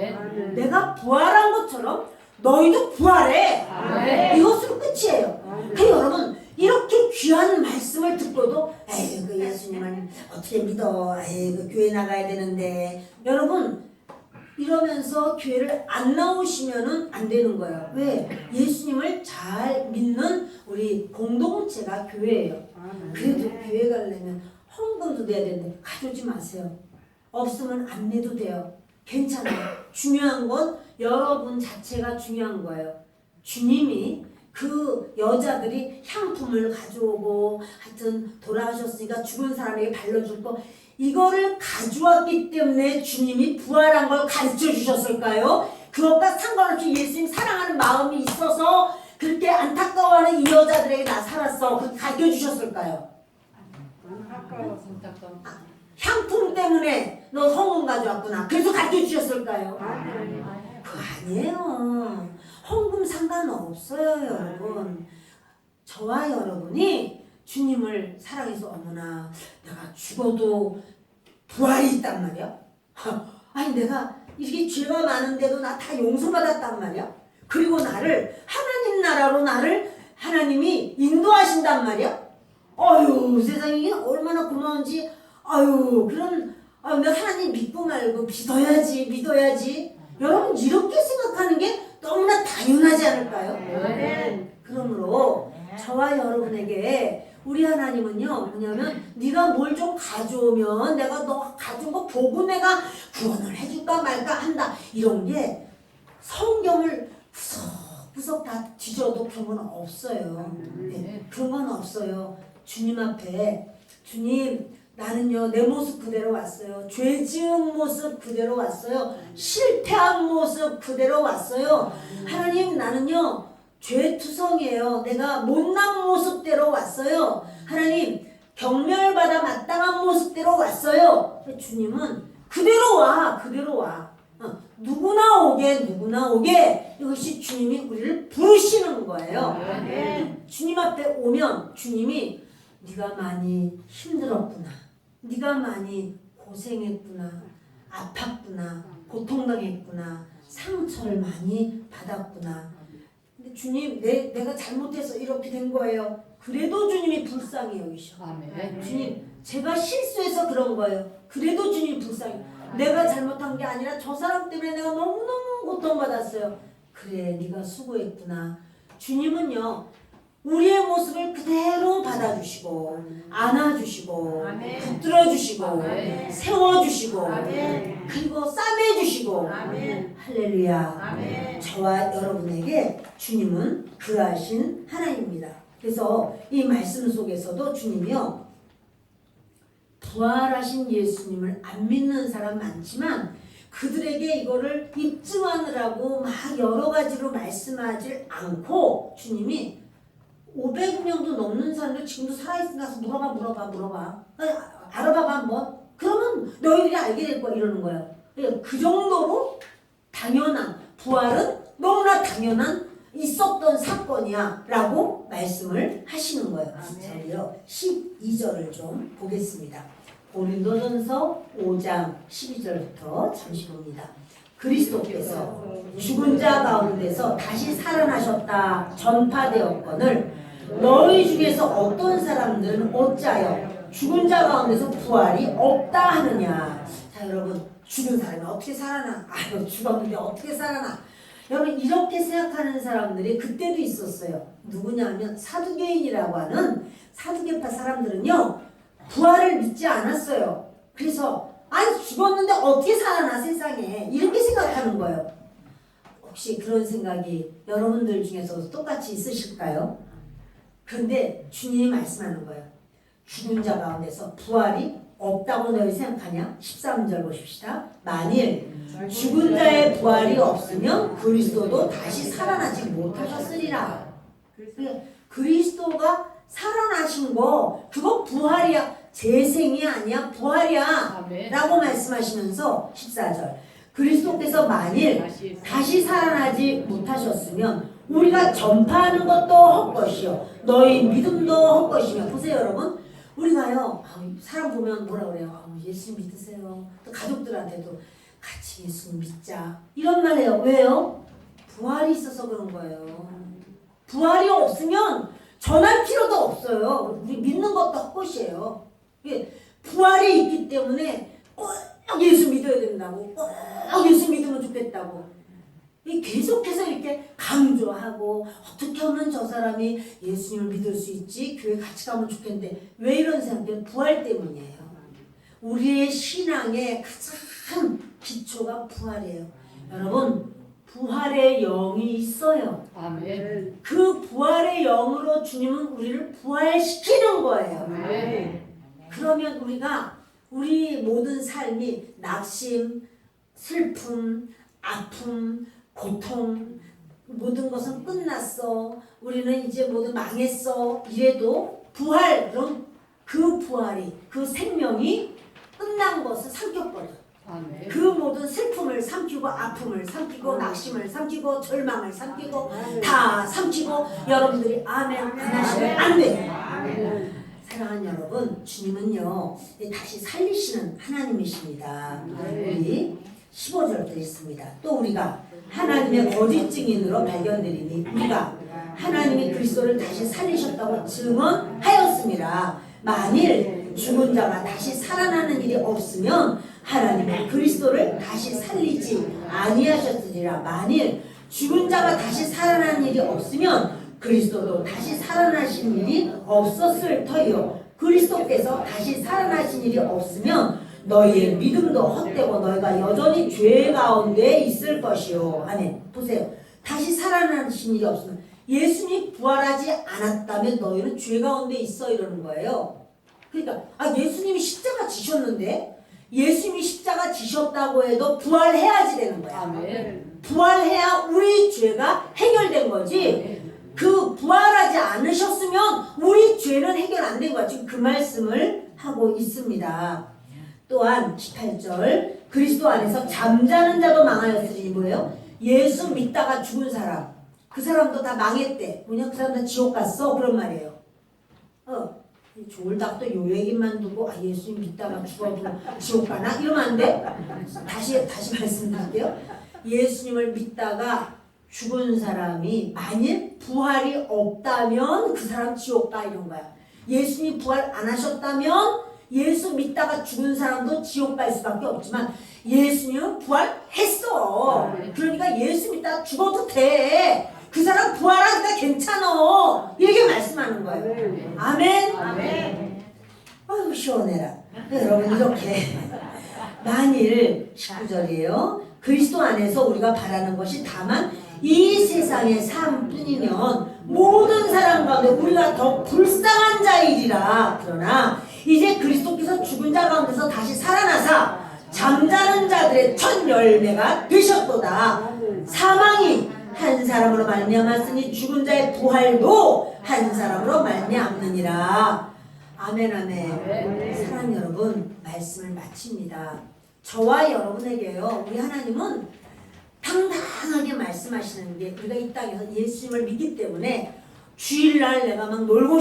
내가 부활한 것처럼 너희도 부활해. 이것으로 끝이에요. 그 여러분, 이렇게 귀한 말씀을 듣고도 에이 그 예수님은 어떻게 믿어. 에이 그 교회 나가야 되는데. 여러분, 이러면서 교회를 안 나오시면은 안 되는 거예요. 왜? 예수님을 잘 믿는 우리 공동체가 교회예요. 그래도 교회 가려면 헌금도 내야 되는데 가져오지 마세요. 없으면 안 내도 돼요. 괜찮아요. 중요한 건 여러분 자체가 중요한 거예요. 주님이 그 여자들이 향품을 가져오고 하여튼 돌아가셨으니까 죽은 사람에게 발라줄 거 이거를 가져왔기 때문에 주님이 부활한 걸 가르쳐 주셨을까요? 그것과 상관없이 예수님 사랑하는 마음이 있어서 그렇게 안타까워하는 이 여자들에게 나 살았어 그렇게 가르쳐 주셨을까요? 향품 때문에 너 성금 가져왔구나 그래서 가르쳐 주셨을까요? 그거 아니에요. 헌금 상관없어요. 여러분. 저와 여러분이 주님을 사랑해서 어머나 내가 죽어도 부활이 있단 말이야. 아니 내가 이렇게 죄가 많은데도 나 다 용서받았단 말이야. 그리고 나를 하나님 나라로 나를 하나님이 인도하신단 말이야. 아유 세상에 이게 얼마나 고마운지. 아유 내가 하나님 믿고 말고 믿어야지. 여러분 이렇게 생각하는 게 너무나 당연하지 않을까요? 그러므로 저와 여러분에게 우리 하나님은요 뭐냐면 네가 뭘 좀 가져오면 내가 너 가져온 거 보고 내가 구원을 해줄까 말까 한다 이런 게 성경을 구석구석 다 뒤져도 그런 건 없어요. 네, 그런 건 없어요. 주님 앞에 주님 나는요 내 모습 그대로 왔어요. 죄 지은 모습 그대로 왔어요. 실패한 모습 그대로 왔어요. 하나님 나는요 죄투성이에요. 내가 못난 모습대로 왔어요. 하나님 경멸받아 마땅한 모습대로 왔어요. 주님은 그대로 와. 누구나 오게 이것이 주님이 우리를 부르시는 거예요. 주님 앞에 오면 주님이 네가 많이 힘들었구나. 네가 많이 고생했구나. 아팠구나. 고통당했구나. 상처를 많이 받았구나. 근데 주님 내가 잘못해서 이렇게 된 거예요. 그래도 주님이 불쌍히 여기셔. 주님 제가 실수해서 그런 거예요. 그래도 주님이 불쌍히. 내가 잘못한 게 아니라 저 사람 때문에 내가 너무너무 고통받았어요. 그래 네가 수고했구나. 주님은요 우리의 모습을 그대로 받아주시고 안아주시고 붙들어주시고 세워주시고 그리고 싸매주시고 할렐루야. 저와 여러분에게 주님은 그하신 하나님입니다. 그래서 이 말씀 속에서도 주님이요, 부활하신 예수님을 안 믿는 사람 많지만 그들에게 이거를 입증하느라고 막 여러 가지로 말씀하지 않고 주님이 500명도 넘는 사람들 지금도 살아있으니까 가서 물어봐. 알아봐봐 한번. 그러면 너희들이 알게 될 거야 이러는 거예요. 그러니까 그 정도로 당연한, 부활은 너무나 당연한 있었던 사건이야 라고 말씀을 하시는 거예요. 자, 우리요 12절을 좀 보겠습니다. 고린도전서 5장 12절부터 잠시 봅니다. 그리스도께서 죽은 자 가운데서 다시 살아나셨다 전파되었거늘 너희 중에서 어떤 사람들은 어찌하여 죽은 자 가운데서 부활이 없다 하느냐. 자, 여러분, 죽은 사람이 어떻게 살아나? 아유, 죽었는데 어떻게 살아나? 여러분, 이렇게 생각하는 사람들이 그때도 있었어요. 누구냐면 사두개인이라고 하는 사두개파 사람들은요, 부활을 믿지 않았어요. 그래서 아니, 죽었는데 어떻게 살아나 세상에, 이렇게 생각하는 거예요. 혹시 그런 생각이 여러분들 중에서 똑같이 있으실까요? 그런데 주님이 말씀하는 거예요. 죽은 자 가운데서 부활이 없다고 너희 생각하냐? 13절 보십시다. 만일 죽은 자의 부활이 없으면 그리스도도 다시 살아나지 못하셨으리라. 그리스도가 살아나신 거, 그거 부활이야. 재생이 아니야, 부활이야 라고 말씀하시면서 14절, 그리스도께서 만일 다시 살아나지 못하셨으면 우리가 전파하는 것도 헛것이요 너희 믿음도 헛것이며. 보세요 여러분, 우리가요 사람 보면 뭐라 그래요? 예수 믿으세요. 또 가족들한테도 같이 예수 믿자 이런 말 해요. 왜요? 부활이 있어서 그런 거예요. 부활이 없으면 전할 필요도 없어요. 우리 믿는 것도 헛것이에요. 부활이 있기 때문에 꼭 예수 믿어야 된다고, 꼭 예수 믿으면 좋겠다고 계속해서 이렇게 강조하고, 어떻게 하면 저 사람이 예수님을 믿을 수 있지? 교회 같이 가면 좋겠는데 왜 이런 생각해요? 부활 때문이에요. 우리의 신앙의 가장 기초가 부활이에요. 여러분, 부활의 영이 있어요. 아멘. 그 부활의 영으로 주님은 우리를 부활시키는 거예요. 아멘. 그러면 우리 모든 삶이 낙심, 슬픔, 아픔, 고통, 모든 것은 끝났어, 우리는 이제 모두 망했어 이래도 부활, 그럼 그 부활이, 그 생명이 끝난 것을 삼켜버려요. 아멘. 그 모든 슬픔을 삼키고, 아픔을 삼키고, 낙심을 삼키고, 절망을 삼키고, 다 삼키고. 여러분들이 아멘 안 하시면 안 돼요. 사랑하는 여러분, 주님은요 다시 살리시는 하나님이십니다. 우리 15절도 있습니다. 또 우리가 하나님의 거짓 증인으로 발견되리니 우리가 하나님이 그리스도를 다시 살리셨다고 증언하였습니다. 만일 죽은 자가 다시 살아나는 일이 없으면 하나님이 그리스도를 다시 살리지 아니하셨으리라. 만일 죽은 자가 다시 살아나는 일이 없으면 그리스도도 다시 살아나신 일이 없었을 터이요 그리스도께서 다시 살아나신 일이 없으면 너희의 믿음도 헛되고 너희가 여전히 죄 가운데 있을 것이요. 아멘. 보세요. 다시 살아나신 일이 없으면, 예수님이 부활하지 않았다면 너희는 죄 가운데 있어 이러는 거예요. 그러니까 예수님이 십자가 지셨는데, 예수님이 십자가 지셨다고 해도 부활해야지 되는 거야. 아멘. 부활해야 우리 죄가 해결된 거지. 그 부활하지 않으셨으면 우리 죄는 해결 안 된 거야. 지금 그 말씀을 하고 있습니다. 또한 18절, 그리스도 안에서 잠자는 자도 망하였으니 뭐예요? 예수 믿다가 죽은 사람, 그 사람도 다 망했대. 뭐냐? 그 사람 다 지옥 갔어. 그런 말이에요. 졸다가 또 요 얘기만 두고 예수님 믿다가 죽어도 지옥 가나? 이러면 안 돼. 다시 말씀드릴게요. 예수님을 믿다가 죽은 사람이 만일 부활이 없다면 그 사람 지옥 가 이런 거야. 예수님 부활 안 하셨다면 예수 믿다가 죽은 사람도 지옥 갈 수밖에 없지만 예수님은 부활했어. 그러니까 예수 믿다가 죽어도 돼. 그 사람 부활하니까 괜찮아. 이렇게 말씀하는 거예요. 아멘. 아멘. 아유 시원해라. 여러분 이렇게 만일 19절이에요. 그리스도 안에서 우리가 바라는 것이 다만 이 세상의 삶뿐이면 모든 사람 가운데 우리가 더 불쌍한 자이리라. 그러나 이제 그리스도께서 죽은 자 가운데서 다시 살아나사 잠자는 자들의 첫 열매가 되셨도다. 사망이 한 사람으로 말미암았으니 죽은 자의 부활도 한 사람으로 말미암느니라. 아멘 아멘. 사랑하는 여러분, 말씀을 마칩니다. 저와 여러분에게요, 우리 하나님은 당당하게 말씀하시는 게, 우리가 이 땅에서 예수님을 믿기 때문에 주일날 내가 막 놀러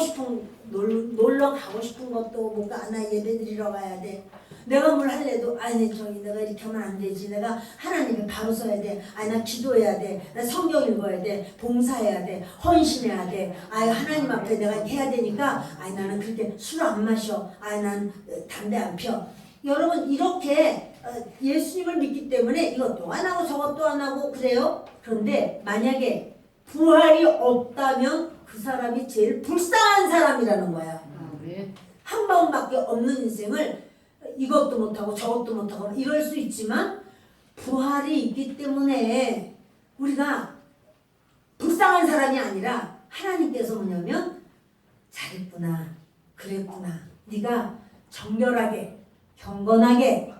가고 싶은 것도 못 가. 나 예배 드리러 가야 돼. 내가 뭘 할래도 아니 저기 내가 이렇게 하면 안 되지. 내가 하나님께 바로 서야 돼. 아니 나 기도해야 돼. 나 성경 읽어야 돼. 봉사해야 돼. 헌신해야 돼. 아니 하나님 앞에 내가 해야 되니까 아니 나는 그렇게 술 안 마셔. 아니 난 담배 안 펴. 여러분 이렇게 예수님을 믿기 때문에 이것도 안 하고 저것도 안 하고 그래요. 그런데 만약에 부활이 없다면 그 사람이 제일 불쌍한 사람이라는 거야. 한 번밖에 없는 인생을 이것도 못하고 저것도 못하고 이럴 수 있지만 부활이 있기 때문에 우리가 불쌍한 사람이 아니라 하나님께서 뭐냐면 잘했구나, 그랬구나, 네가 정결하게 경건하게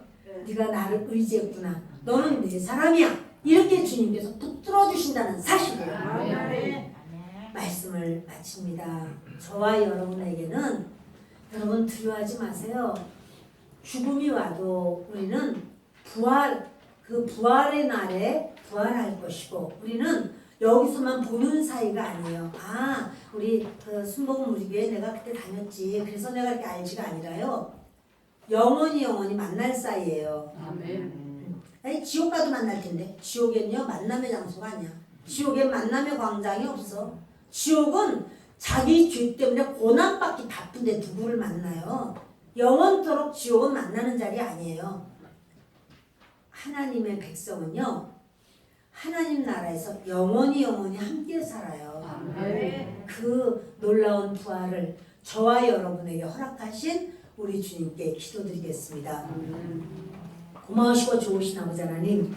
네가 나를 의지했구나, 너는 내 사람이야, 이렇게 주님께서 붙들어 주신다는 사실이에요. 말씀을 마칩니다. 저와 여러분에게는 여러분 두려워하지 마세요. 죽음이 와도 우리는 그 부활의 날에 부활할 것이고, 우리는 여기서만 보는 사이가 아니에요. 아, 우리 그 순복음 우리 교회 내가 그때 다녔지. 그래서 내가 이렇게 알지가 아니라요. 영원히 만날 사이예요. 아니, 지옥 가도 만날 텐데. 지옥엔요 만남의 장소가 아니야. 지옥엔 만남의 광장이 없어. 지옥은 자기 죄 때문에 고난받기 바쁜데 누구를 만나요? 영원토록 지옥은 만나는 자리 아니에요. 하나님의 백성은요, 하나님 나라에서 영원히 함께 살아요. 그 놀라운 부활을 저와 여러분에게 허락하신 우리 주님께 기도드리겠습니다. 고마우시고 좋으신 아버지 하나님,